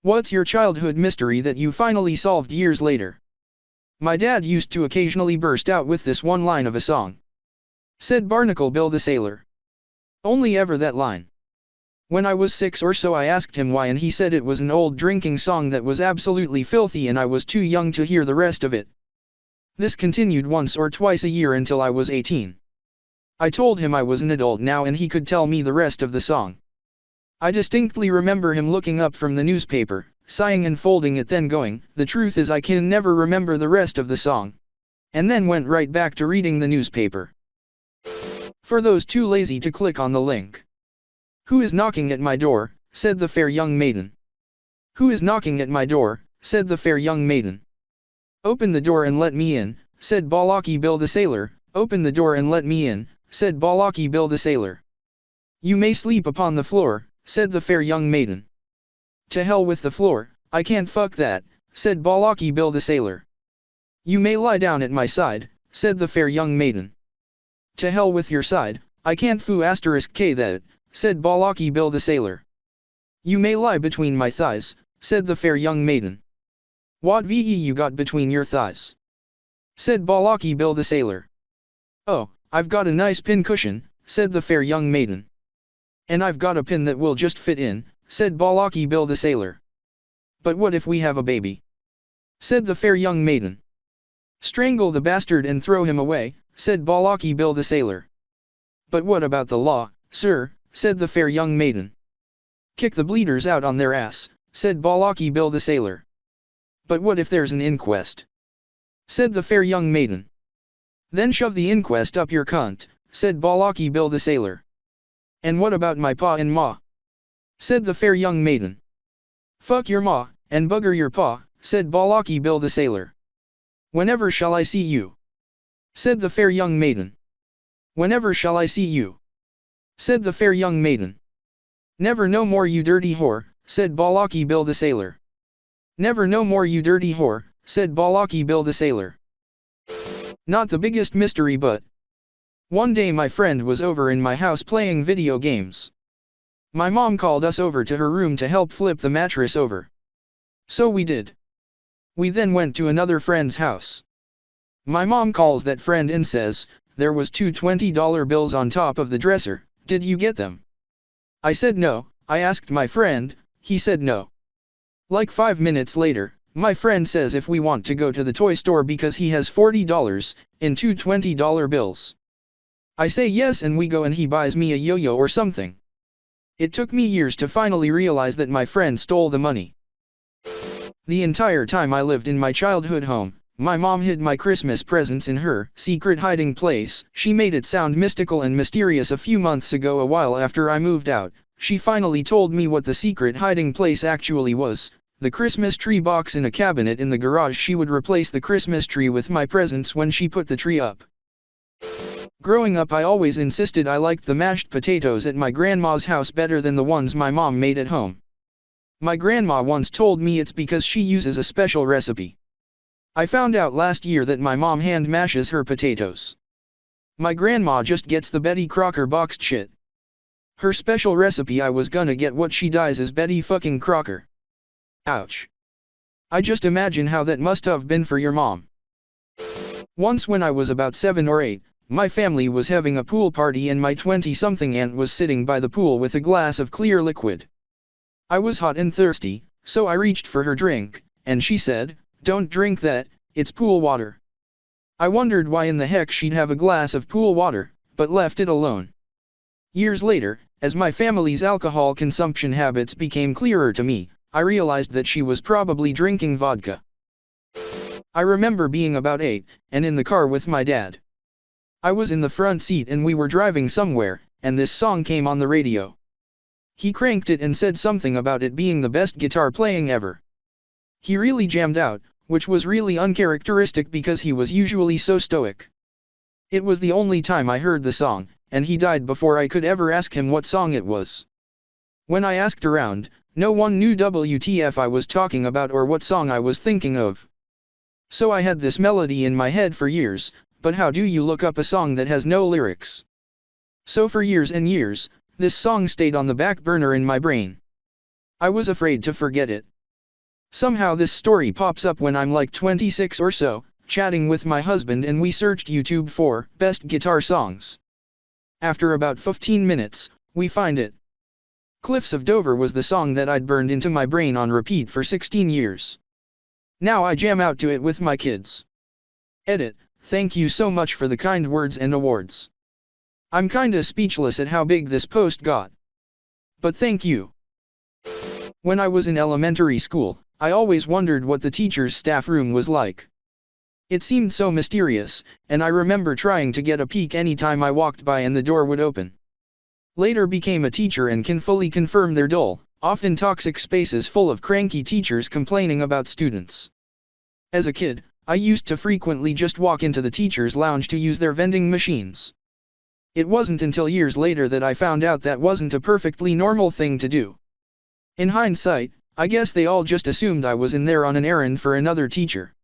What's your childhood mystery that you finally solved years later? My dad used to occasionally burst out with this one line of a song. Said Barnacle Bill the Sailor. Only ever that line. When I was 6 or so I asked him why and he said it was an old drinking song that was absolutely filthy and I was too young to hear the rest of it. This continued once or twice a year until I was 18. I told him I was an adult now and he could tell me the rest of the song. I distinctly remember him looking up from the newspaper, sighing and folding it, then going, "The truth is I can never remember the rest of the song." And then went right back to reading the newspaper. For those too lazy to click on the link. "Who is knocking at my door?" said the fair young maiden. "Who is knocking at my door?" said the fair young maiden. "Open the door and let me in," said Balaki Bill the sailor. "Open the door and let me in," said Balaki Bill the sailor. "You may sleep upon the floor," said the fair young maiden. "To hell with the floor, I can't fuck that," said Balaki Bill the sailor. "You may lie down at my side," said the fair young maiden. "To hell with your side, I can't foo *k that," said Balaki Bill the sailor. "You may lie between my thighs," said the fair young maiden. "What ve you got between your thighs?" said Balaki Bill the sailor. "Oh, I've got a nice pin cushion," said the fair young maiden. "And I've got a pin that will just fit in," said Balaki Bill the sailor. "But what if we have a baby?" said the fair young maiden. "Strangle the bastard and throw him away," said Balaki Bill the sailor. "But what about the law, sir?" said the fair young maiden. "Kick the bleeders out on their ass," said Balaki Bill the sailor. "But what if there's an inquest?" said the fair young maiden. "Then shove the inquest up your cunt," said Balaki Bill the sailor. "And what about my pa and ma?" said the fair young maiden. "Fuck your ma, and bugger your pa," said Balaki Bill the sailor. "Whenever shall I see you?" said the fair young maiden. "Whenever shall I see you?" said the fair young maiden. "Never no more, you dirty whore," said Balaki Bill the sailor. "Never no more, you dirty whore," said Balaki Bill the sailor. Not the biggest mystery, but one day my friend was over in my house playing video games. My mom called us over to her room to help flip the mattress over. So we did. We then went to another friend's house. My mom calls that friend and says, "There was two $20 bills on top of the dresser, did you get them?" I said no. I asked my friend, he said no. Like 5 minutes later, my friend says if we want to go to the toy store because he has $40 in two $20 bills. I say yes and we go and he buys me a yo-yo or something. It took me years to finally realize that my friend stole the money. The entire time I lived in my childhood home, my mom hid my Christmas presents in her secret hiding place. She made it sound mystical and mysterious a few months ago. A while after I moved out, she finally told me what the secret hiding place actually was. The Christmas tree box in a cabinet in the garage. She would replace the Christmas tree with my presents when she put the tree up. Growing up I always insisted I liked the mashed potatoes at my grandma's house better than the ones my mom made at home. My grandma once told me it's because she uses a special recipe. I found out last year that my mom hand mashes her potatoes. My grandma just gets the Betty Crocker boxed shit. Her special recipe, I was gonna get what she dies as Betty fucking Crocker. Ouch. I just imagine how that must have been for your mom. Once when I was about 7 or 8, my family was having a pool party and my 20-something aunt was sitting by the pool with a glass of clear liquid. I was hot and thirsty, so I reached for her drink, and she said, "Don't drink that, it's pool water." I wondered why in the heck she'd have a glass of pool water, but left it alone. Years later, as my family's alcohol consumption habits became clearer to me, I realized that she was probably drinking vodka. I remember being about 8, and in the car with my dad. I was in the front seat and we were driving somewhere, and this song came on the radio. He cranked it and said something about it being the best guitar playing ever. He really jammed out, which was really uncharacteristic because he was usually so stoic. It was the only time I heard the song, and he died before I could ever ask him what song it was. When I asked around, no one knew WTF I was talking about or what song I was thinking of. So I had this melody in my head for years, but how do you look up a song that has no lyrics? So for years and years, this song stayed on the back burner in my brain. I was afraid to forget it. Somehow this story pops up when I'm like 26 or so, chatting with my husband, and we searched YouTube for best guitar songs. After about 15 minutes, we find it. Cliffs of Dover was the song that I'd burned into my brain on repeat for 16 years. Now I jam out to it with my kids. Edit, thank you so much for the kind words and awards. I'm kinda speechless at how big this post got. But thank you. When I was in elementary school, I always wondered what the teacher's staff room was like. It seemed so mysterious, and I remember trying to get a peek anytime I walked by and the door would open. Later became a teacher and can fully confirm their dull, often toxic spaces full of cranky teachers complaining about students. As a kid, I used to frequently just walk into the teacher's lounge to use their vending machines. It wasn't until years later that I found out that wasn't a perfectly normal thing to do. In hindsight, I guess they all just assumed I was in there on an errand for another teacher.